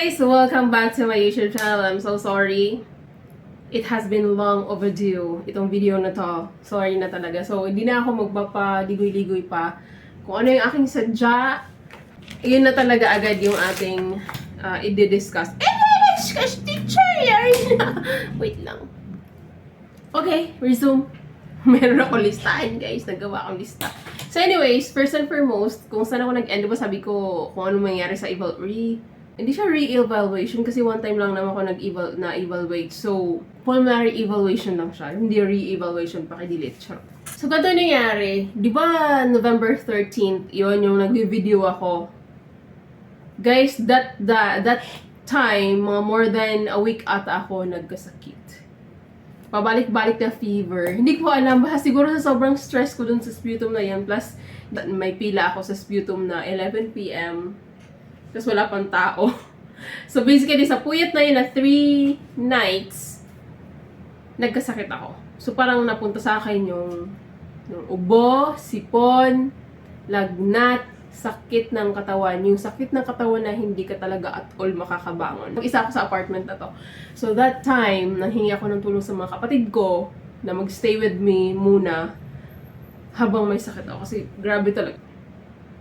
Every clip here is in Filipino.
guys! Welcome back to my YouTube channel. I'm so sorry. It has been long overdue, itong video na to. Sorry na talaga. So, hindi na ako magpapaligoy-ligoy pa. Kung ano yung aking sadya, yun na talaga agad yung ating i-discuss. Discuss teacher! Wait lang. Okay, resume. Meron ako listahan, guys. Nagawa akong lista. So anyways, first and foremost, kung saan ako nag-end, diba sabi ko kung ano mangyari sa hindi siya re-evaluation kasi one time lang naman ako na-evaluate. So, pulmonary evaluation lang siya. Hindi re-evaluation, pakidelete siya. So, ganito nangyari. Di ba November 13th, yun yung nag-video ako. Guys, that time, mga more than a week ata ako nagkasakit. Pabalik-balik na fever. Hindi ko alam, baka siguro sa sobrang stress ko dun sa sputum na yan. Plus, may pila ako sa sputum na 11 p.m. Tapos wala pang tao. So basically, sa puyat na yun na 3 nights, nagkasakit ako. So parang napunta sa akin yung ubo, sipon, lagnat, sakit ng katawan. Yung sakit ng katawan na hindi ka talaga at all makakabangon. Isa ako sa apartment na to. So that time, nanghingi ako ng tulong sa mga kapatid ko na magstay with me muna habang may sakit ako. Kasi grabe talaga.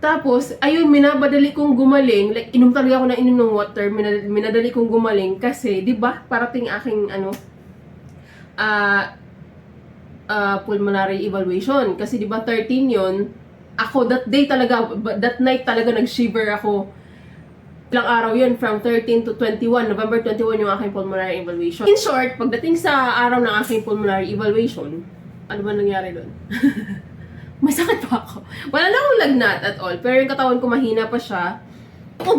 Tapos, ayun, minabadali kong gumaling. Like, inom talaga ako ng water. Minadali kong gumaling kasi, di ba, parating aking, pulmonary evaluation. Kasi, di ba, 13 yun. Ako, that night talaga nag-shiver ako. Ilang araw yun, from 13 to 21. November 21 yung aking pulmonary evaluation. In short, pagdating sa araw ng aking pulmonary evaluation, ano ba nangyari doon? May sakit pa ako. Wala na akong lagnat at all. Pero yung katawan ko mahina pa siya. Yung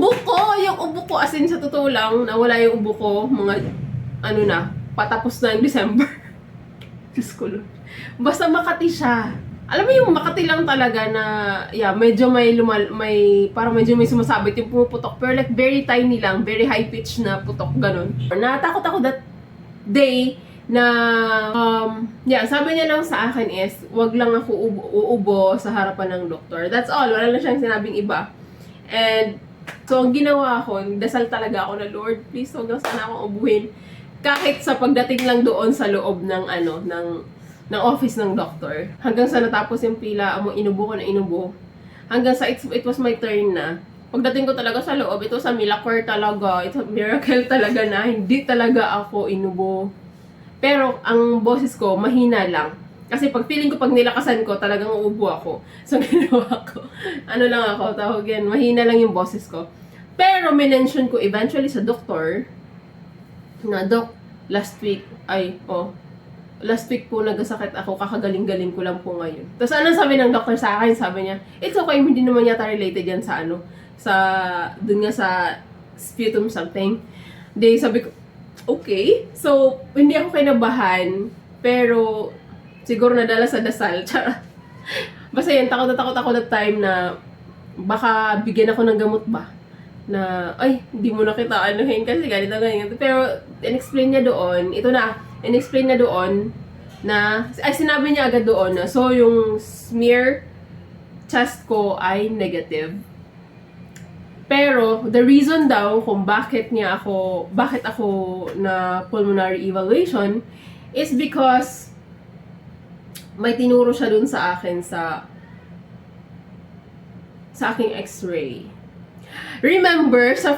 ubo ko, as in sa totoo lang, nawala yung ubo ko, patapos na yung December. Diyos ko, Lord. Basta Makati siya. Alam mo yung Makati lang talaga na, medyo parang medyo may sumasabit yung pumuputok. Pero like very tiny lang, very high pitch na putok, ganun. Natakot ako that day, na sabi niya lang sa akin is wag lang ako uubo sa harapan ng doktor. That's all. Wala na siyang sinabing iba. And so ang ginawa ko, dasal talaga ako na, Lord, please wag lang sana akong ubuhin. Kahit sa pagdating lang doon sa loob ng ng office ng doktor. Hanggang sa natapos yung pila, inubo ko na inubo. Hanggang sa it was my turn na. Pagdating ko talaga sa loob, ito sa miracle talaga. Ito miracle talaga na hindi talaga ako inubo. Pero, ang boses ko, mahina lang. Kasi pag feeling ko, pag nilakasan ko, talagang uubo ako. So, ginawa ko. Tawag yan, mahina lang yung boses ko. Pero, minention ko eventually sa doktor, na, Dok, last week po nagkasakit ako, kakagaling-galing ko lang po ngayon. Tapos, anong sabi ng doktor sa akin? Sabi niya, it's okay, hindi naman yata related yan dun nga sa sputum something. Di, sabi ko, okay. So, hindi ako kinabahan, pero siguro nadala sa dasal. Basta yun, takot ako that time na baka bigyan ako ng gamot ba? Na, hindi mo na kita anuhin kasi ganito. Pero, in-explain niya doon, sinabi niya agad doon na, so, yung smear test ko ay negative. Pero, the reason daw kung bakit ako na pulmonary evaluation is because may tinuro siya dun sa akin sa aking x-ray. Remember, sa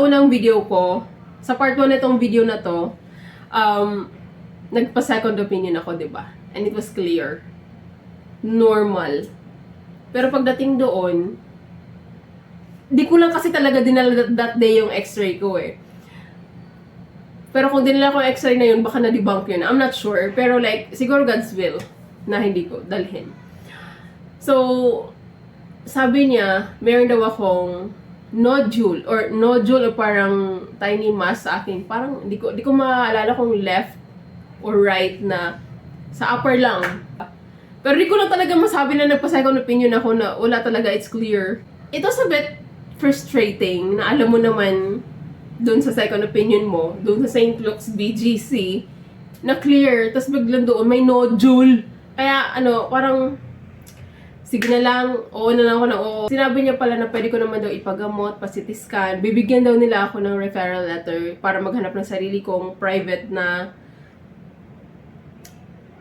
unang video ko, sa part 1 nitong video na to, nagpa-second opinion ako, diba? And it was clear. Normal. Pero pagdating doon, di ko lang kasi talaga dinala that day yung x-ray ko eh. Pero kung dinala ko yung x-ray na yun, baka na-debunk yun. I'm not sure. Pero like, siguro God's will na hindi ko dalhin. So, sabi niya, meron daw akong nodule or parang tiny mass sa akin. Parang, di ko maalala kung left or right na sa upper lang. Pero di ko lang talaga masabi na nagpa-second opinion ako na wala talaga, it's clear. It was a bit frustrating na alam mo naman doon sa second opinion mo, doon sa St. Luke's BGC, na clear, tapos biglang doon may nodule. Kaya parang sige na lang, oo na lang ako na oo. Sinabi niya pala na pwede ko naman daw ipagamot, pa-CT scan. Bibigyan daw nila ako ng referral letter para maghanap ng sarili kong private na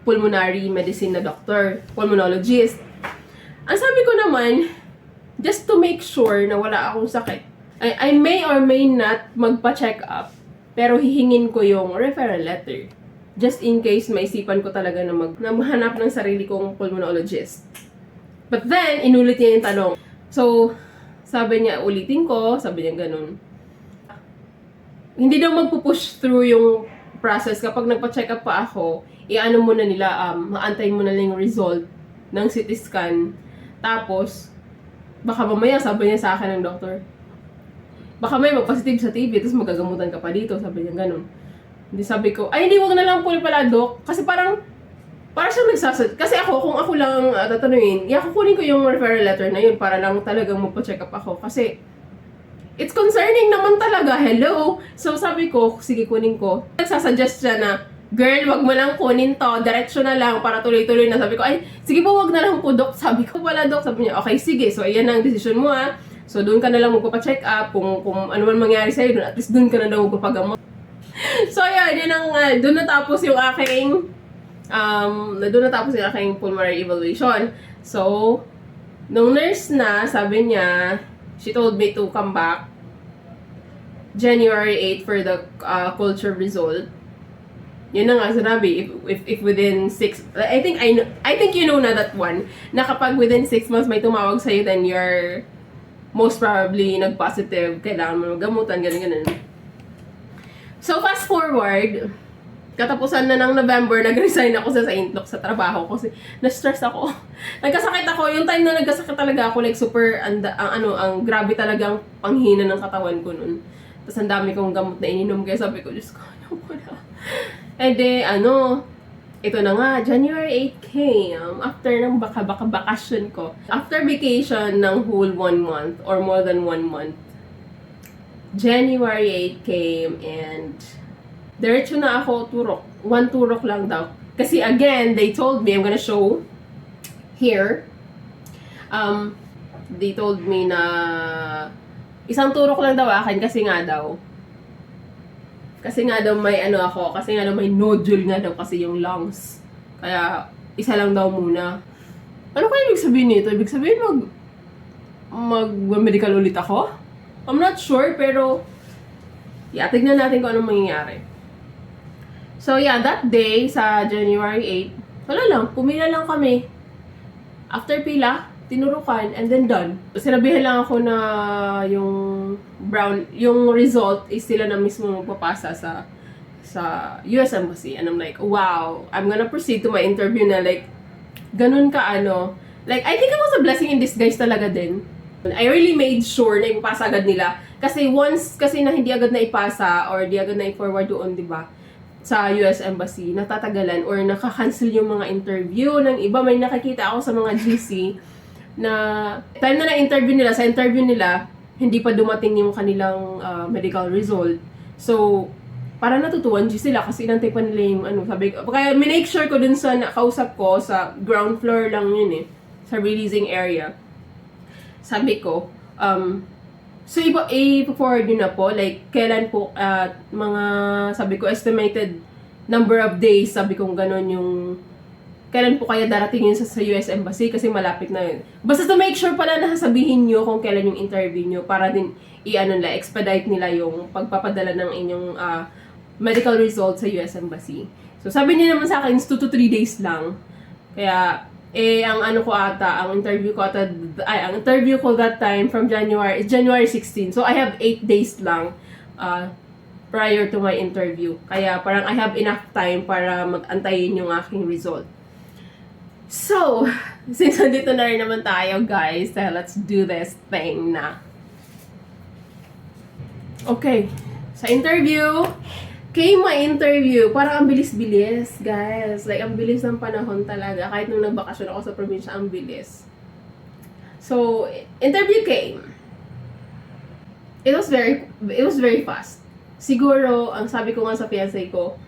pulmonary medicine na doctor, pulmonologist. Ang sabi ko naman, just to make sure na wala akong sakit, I may or may not magpa-check up, pero hihingin ko yung referral letter. Just in case maisipan ko talaga na maghanap ng sarili kong pulmonologist. But then, inulit niya yung tanong. So, sabi niya, ulitin ko, sabi niya ganun. Hindi daw magpupush through yung process. Kapag nagpa-check up pa ako, i-ano muna nila, maantayin mo na lang yung result ng CT scan. Tapos, baka mamaya, sabi niya sa akin ng doktor, baka may mag-positive sa TB, tapos magagamutan ka pa dito, sabi niya ganun. Hindi sabi ko, ay hindi, wag na lang po pala, Dok. Kasi parang siyang nagsasad. Kasi ako, kung ako lang tatanungin, kukunin ko yung referral letter na yun para lang talagang magpa-check up ako. Kasi, it's concerning naman talaga, hello? So sabi ko, sige kunin ko. Nagsasuggest siya na, girl, wag mo lang kunin to, diretso na lang para tuloy-tuloy na. Sabi ko, ay, sige po, wag na lang po, Dok. Sabi ko pala, Dok. Sabi niya, okay, sige. So, ayan ang decision mo, ha. So, doon ka na lang magpapacheck up. Kung ano man mangyari sa'yo, at least doon ka na lang magpapagamot. So, yun ang, doon natapos yung aking, pulmonary evaluation. So, nung nurse na, sabi niya, she told me to come back January 8 for the culture result. Yun na nga, sinabi, if within 6, I think you know na that one, na kapag within 6 months may tumawag sa'yo, then you're most probably nag-positive, kailangan mo gamutan, ganun. So, fast forward, katapusan na ng November, nag-resign ako sa St. Luke sa trabaho kasi na-stress ako. Nagkasakit ako. Yung time na nagkasakit talaga ako, like super, ang grabe talaga ang panghina ng katawan ko nun. Tapos ang dami kong gamot na ininom, kaya sabi ko, Diyos ko, ano ko na. And then, ito na nga, January 8 came, after ng bakasyon ko. After vacation ng whole 1 month, or more than 1 month, January 8 came and diretso na ako turok. 1 turok lang daw. Kasi again, they told me, I'm gonna show here. They told me na isang turok lang daw akin kasi nga daw may kasi nga daw may nodule nga daw kasi yung lungs. Kaya isa lang daw muna. Ano kaya ibig sabihin nito? Ibig sabihin mag-medical ulit ako? I'm not sure, pero tignan natin kung anong mangyayari. So yeah, that day, sa January 8, wala lang, pumila lang kami. After pila, tinurukan, and then done. Sinabihan lang ako na yung result is sila na mismo magpapasa sa US Embassy. And I'm like, wow, I'm gonna proceed to my interview na like, ganun ka Like, I think it was a blessing in disguise talaga din. I really made sure na ipasa agad nila. Kasi kasi na hindi agad na ipasa or di agad na i-forward doon, di ba? Sa US Embassy, natatagalan or nakakancel yung mga interview ng iba. May nakikita ako sa mga GC na time na na-interview nila, sa interview nila, hindi pa dumating yung kanilang medical result. So, parang natutuwan sila kasi inantay pa nila yung sabi ko. Kaya minake sure ko dun sa nakausap ko, sa ground floor lang yun sa releasing area. Sabi ko, so i-forward nyo na po, like, kailan po, sabi ko, estimated number of days, sabi ko gano'n yung, kailan po kaya darating yun sa US Embassy, kasi malapit na yun. Basta to make sure pala na sabihin nyo kung kailan yung interview nyo, para din, expedite nila yung pagpapadala ng inyong medical result sa US Embassy. So, sabi niya naman sa akin, 2 to 3 days lang. Kaya, ang interview ko that time from January, is January 16. So, I have 8 days lang prior to my interview. Kaya, parang I have enough time para mag-antayin yung aking result. So, since nandito na rin naman tayo, guys, let's do this thing na. Okay. Sa interview, parang ang bilis-bilis, guys. Like, ang bilis ng panahon talaga. Kahit nung nagbakasyon ako sa probinsya, ang bilis. So, interview came. It was very fast. Siguro, ang sabi ko nga sa fiancé ko,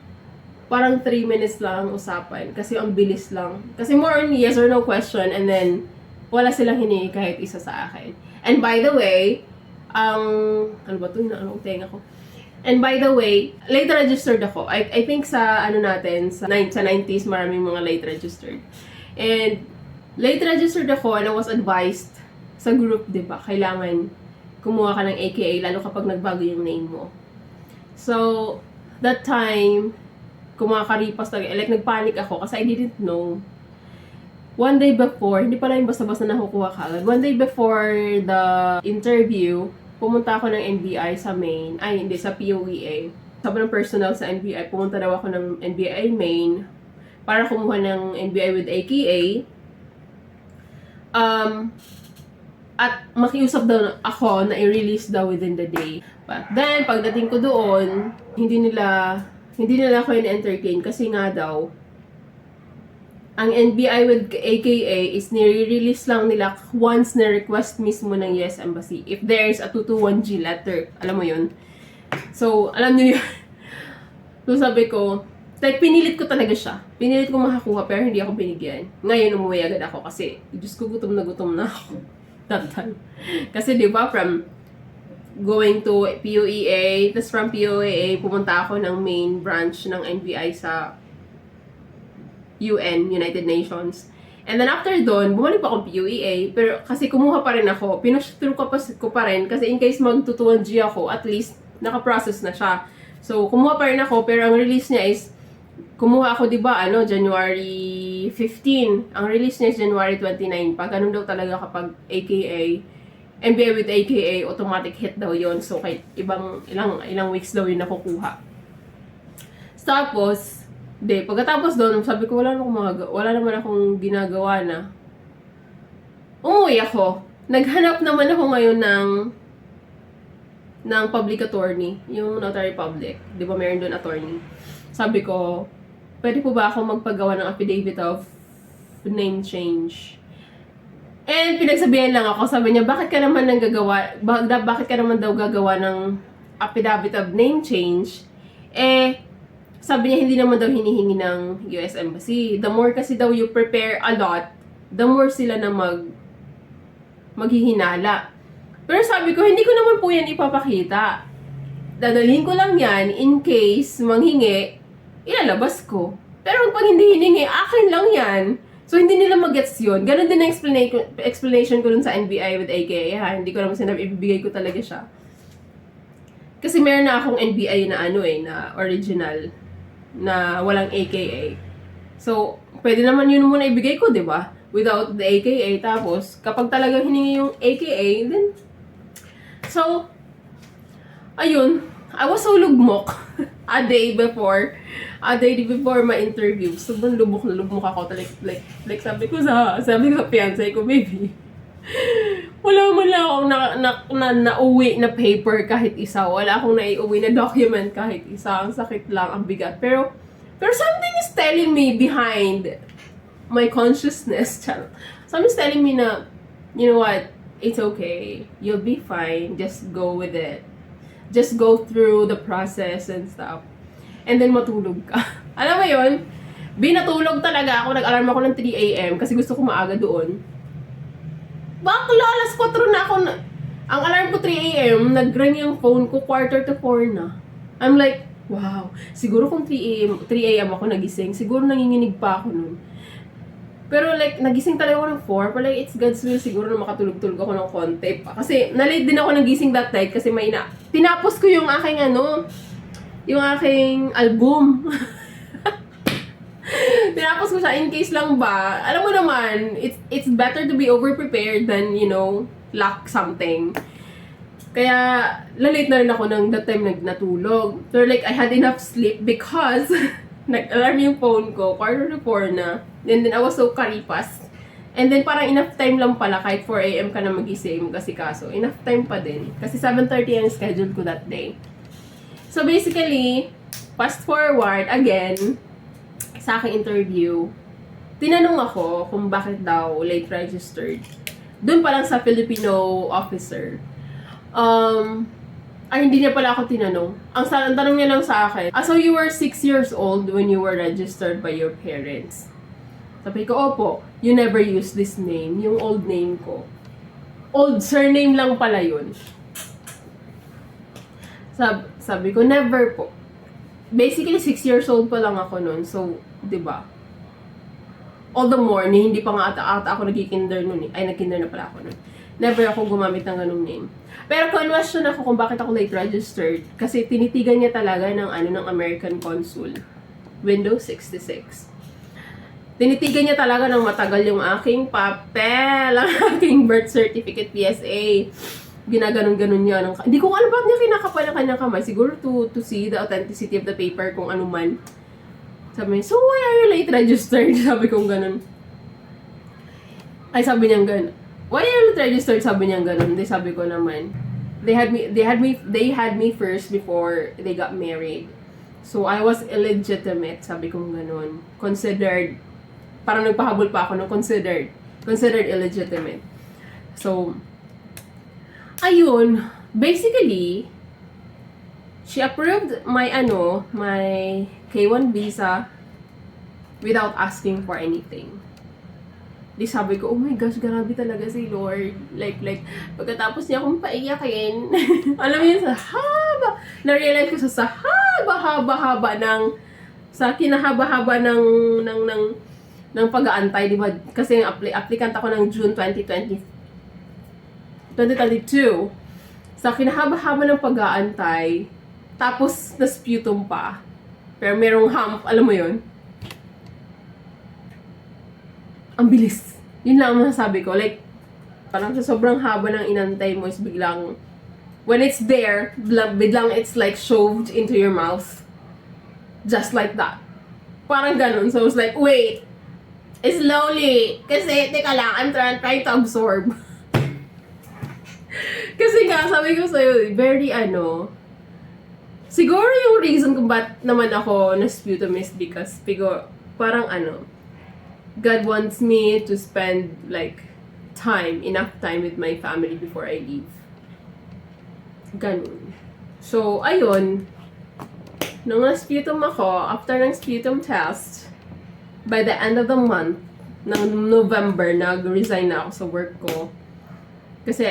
parang 3 minutes lang ang usapan. Kasi ang bilis lang. Kasi more on yes or no question, and then, wala silang hiningi kahit isa sa akin. And by the way, ano ba ito? Ano tenga ko? And by the way, late registered ako. I think sa sa 90s, maraming mga late registered. And late registered ako and I was advised sa group, di ba? Kailangan kumuha ka ng AKA, lalo kapag nagbago yung name mo. So, that time, kumakaripas talaga. Like, nagpanic ako kasi I didn't know. One day before, hindi pala yung basta-basta nakukuha ka. One day before the interview, pumunta ako ng NBI sa main. Ay, hindi, sa POEA. Sabi ng personal sa NBI, pumunta daw ako ng NBI main para kumuha ng NBI with AKA. At makiusap daw ako na i-release daw within the day. But then, pagdating ko doon, hindi nila ako in-entertain kasi nga daw, ang NBI with AKA is nire-release lang nila once na request mismo ng US Embassy. If there's a 221G letter, alam mo yun. So, alam nyo yun. So, sabi ko, like, pinilit ko talaga siya. Pinilit ko makakuha pero hindi ako binigyan. Ngayon, umuwi agad ako kasi, Diyos ko, gutom na ako. That time. Kasi, di ba, from going to POEA, tapos from POEA, pumunta ako ng main branch ng NBI sa UN, United Nations. And then after doon, bumalik pa akong POEA, pero kasi kumuha pa rin ako, pinush through ko pa rin, kasi in case magtutuan G ako, at least, nakaprocess na siya. So, kumuha pa rin ako, pero ang release niya is, kumuha ako, di ba, January 15. Ang release niya is January 29. Pag ganun daw talaga kapag AKA, NBI with AKA, automatic hit daw yon. So, kahit ilang weeks daw yun nakukuha. Tapos, pagkatapos doon, sabi ko, wala naman akong ginagawa na. Umuwi ako. Naghanap naman ako ngayon ng public attorney, yung notary public. Di ba, meron doon attorney. Sabi ko, pwede po ba ako magpagawa ng affidavit of name change? And pinagsabihan lang ako, sabi niya, bakit ka naman daw gagawa ng affidavit of name change? Sabi niya, hindi naman daw hinihingi ng US Embassy. The more kasi daw you prepare a lot, the more sila na maghihinala. Pero sabi ko, hindi ko naman po yan ipapakita. Dadalhin ko lang yan in case manghingi, ilalabas ko. Pero pag hindi hiningi, akin lang yan. So, hindi nila mag-gets yun. Ganon din ang explanation ko dun sa NBI with AKA. Ha? Hindi ko naman sinabi, ibibigay ko talaga siya. Kasi meron na akong NBI na na original, na walang AKA. So, pwede naman yun muna ibigay ko, di ba? Without the AKA. Tapos, kapag talagang hiningi yung AKA, then, so, ayun, I was so lugmok a day before my interview. Sobrang lubok na lubmok ako. Like sabi ko sa fiancé ko, maybe, wala man lang akong nauwi na paper kahit isa. Wala akong naiuwi na document kahit isa. Ang sakit lang, ang bigat. Pero something is telling me behind my consciousness. Something's telling me na, you know what, it's okay. You'll be fine. Just go with it. Just go through the process and stuff. And then matulog ka. Alam mo yun? Binatulog talaga ako. Nag-alarm ako ng 3 a.m. kasi gusto ko maaga doon. Bakla, alas 4 na ako na. Ang alarm ko 3 a.m. nag-ring yung phone ko 3:45 na. I'm like, wow. Siguro kung 3 a.m. ako nagising, siguro nanginginig pa ako nun. Pero like, nagising talaga ako ng 4. Pero like, it's God's will. Siguro na makatulog-tulog ako ng konti pa. Kasi, na-late din ako nagising that night kasi tinapos ko yung aking yung aking album. Tinapos ko siya in case lang ba. Alam mo naman, it's better to be over-prepared than, lack something. Kaya, lalate na rin ako ng that time natulog. So like, I had enough sleep because nag-alarm yung phone ko, 3:45 na. And then I was so karipas. And then parang enough time lang pala kahit 4 a.m. ka na magising, mag-asikaso. Enough time pa din. Kasi 7:30 ang schedule ko that day. So basically, fast forward again sa aking interview, tinanong ako kung bakit daw late registered. Doon pa lang sa Filipino officer. Hindi niya pala ako tinanong. Ang tanong niya lang sa akin, so you were 6 years old when you were registered by your parents. Sabi ko, opo, you never use this name, yung old name ko. Old surname lang pala yun. Sabi ko, never po. Basically, 6 years old pa lang ako noon. So, di ba? All the more, hindi pa nga ata ako nag-kinder noon eh. Ay, nag-kinder na pala ako noon. Never ako gumamit ng ganung name. Pero question ako kung bakit ako late registered. Kasi tinitigan niya talaga ng American Consul. Windows 66. Tinitigan niya talaga ng matagal yung aking papel, ang aking birth certificate, PSA. Ginaganon-ganon niya. Hindi ko alam bakit niya kinakapal ang kanyang kamay. Siguro to see the authenticity of the paper kung ano man. Sabi niya, so why are you late registered? Sabi kong ganon. Ay, sabi niya ganon. Why are you late registered? Sabi niya ganon. Hindi, sabi ko naman. They had me first before they got married. So, I was illegitimate. Sabi kong ganon. Considered, parang nagpahabol pa ako ng considered illegitimate. So, ayun, basically, she approved my K1 visa without asking for anything. Di sabi ko, oh my gosh, grabe talaga si Lord. Like, pagkatapos niya akong paiyakin, alam mo yun, na-realize ko sa haba-haba kinahaba-haba ng pag-aantay, di ba? Kasi yung applicant ako ng June 2022. Sa kinahaba-haba ng pag-aantay, tapos na-sputum pa. Pero merong hump, alam mo yun? Ang bilis. Yun lang ang masasabi ko. Like, parang sa sobrang haba ng inantay mo is biglang, when it's there, biglang it's like shoved into your mouth. Just like that. Parang ganun. So, it's like, wait. Slowly. Kasi, teka lang, I'm trying to absorb. Kasi nga, sabi ko sa'yo, very siguro yung reason kung ba't naman ako na-sputum is because, parang God wants me to spend enough time with my family before I leave. Ganun. So, ayun. Nung na-sputum ako, after ng sputum test, by the end of the month, ng November, nag-resign na ako sa work ko. Kasi,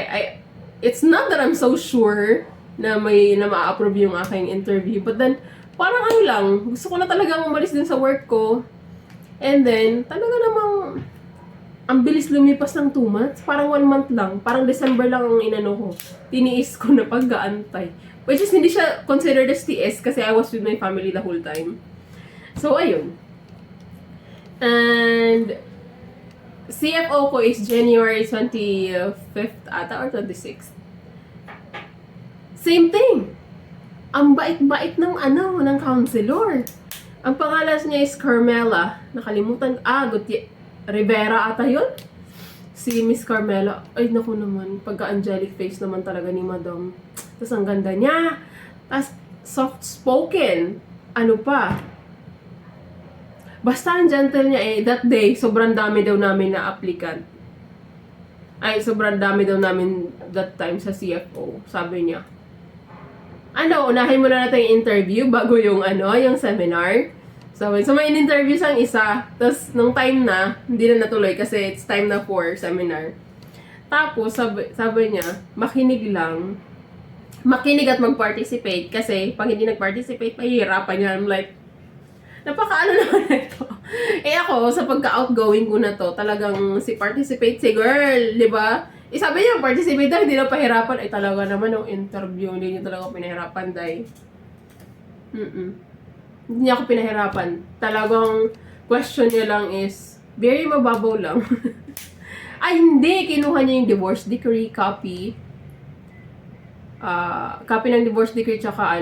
it's not that I'm so sure na ma-approve yung aking interview, but then, parang lang, gusto ko na talagang umalis din sa work ko. And then, talaga namang, ang bilis lumipas ng 2 months. Parang 1 month lang. Parang December lang ang ko. Tiniis ko na pag-aantay. Which is, hindi siya considered as TS kasi I was with my family the whole time. So, ayun. And, CFO ko is January 25th ata or 26th. Same thing. Ang bait-bait ng counselor. Ang pangalan niya is Carmela. Nakalimutan. Rivera ata yun? Si Miss Carmela. Ay, naku naman. Pagka-angelic face naman talaga ni Madam. Tapos ang ganda niya. Tapos soft-spoken. Ano pa? Basta ang gentle niya that day, sobrang dami daw namin na applicant. Ay, sobrang dami daw namin that time sa CFO. Sabi niya. Unahin mo na natin yung interview bago yung yung seminar. So may in-interview siyang isa. Tapos, nung time na, hindi na natuloy kasi it's time na for seminar. Tapos, sabi niya, makinig at mag-participate kasi pag hindi nag-participate, mahihirapan niya. I'm like, napaka naman ito. Ako, sa pagka-outgoing ko na to, talagang si girl, di ba? Sabi niya, participate daw, hindi na pahirapan. Ay, talaga naman, yung interview, hindi niya talaga pinahirapan, dahil. Hindi niya ako pinahirapan. Talagang question niya lang is, very mababaw lang. Ay, hindi. Kinuha niya yung divorce decree, copy. Copy ng divorce decree, tsaka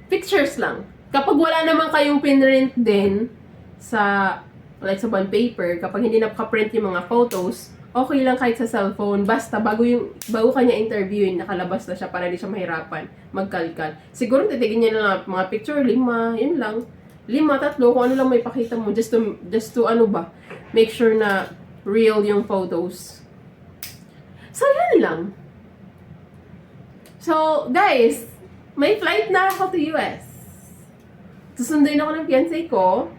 pictures lang. Kapag wala naman kayong pinrint din sa bond paper, kapag hindi nakaprint yung mga photos, okay lang kahit sa cellphone. Basta, bago kanya interviewin, nakalabas na siya para di siya mahirapan magkalkal. Siguro titigin niya lang mga picture, 5, yun lang. 5, 3, kung ano lang may pakita mo. Just to make sure na real yung photos. So, yun lang. So, guys, may flight na ako to US. Susunduin ako ng fiancé ko.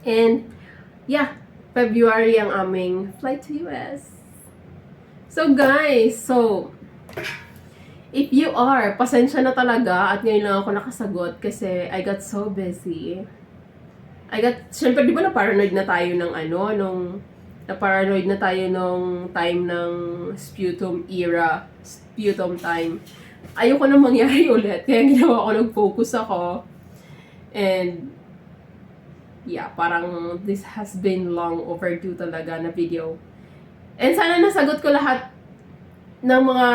And, yeah, February ang aming flight to US. So guys, if you are, pasensya na talaga at ngayon lang ako nakasagot kasi I got so busy. Syempre di ba na-paranoid na tayo ng na-paranoid na tayo nung time ng sputum era, sputum time. Ayoko na mangyari ulit, kaya ginawa ko, nag-focus ako. And yeah, parang this has been long overdue talaga na video. And sana nasagot ko lahat ng mga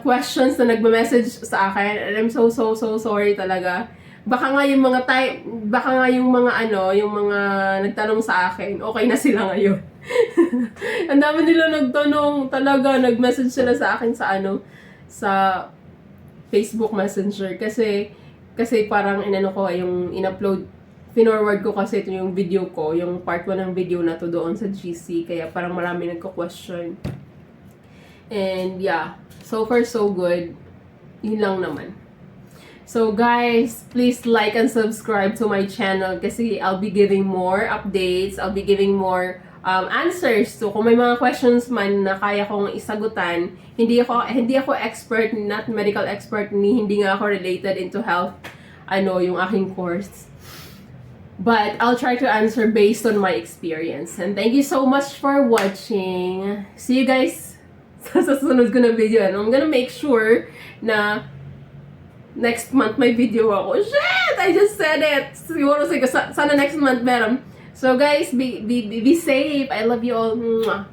questions na nagme-message sa akin. And I'm so sorry talaga. Baka nga yung mga yung mga nagtanong sa akin, okay na sila ngayon. Ang dami nila nagtanong talaga, nag-message sila sa akin sa Facebook Messenger kasi parang yung in-upload, finorward ko kasi ito yung video ko, yung part 1 ng video na to doon sa GC, kaya parang marami nagko-question. And yeah, so far so good. Yun lang naman. So guys, please like and subscribe to my channel kasi I'll be giving more updates, I'll be giving more answers to kung may mga questions man na kaya kong isagutan. Hindi ako expert, not medical expert, hindi nga ako related into health, yung aking course. But I'll try to answer based on my experience. And thank you so much for watching. See you guys sa susunod ko na video. I'm gonna make sure na next month may video ako. Shit! I just said it! Siguro sana next month meron. So guys, be safe. I love you all. Mwah.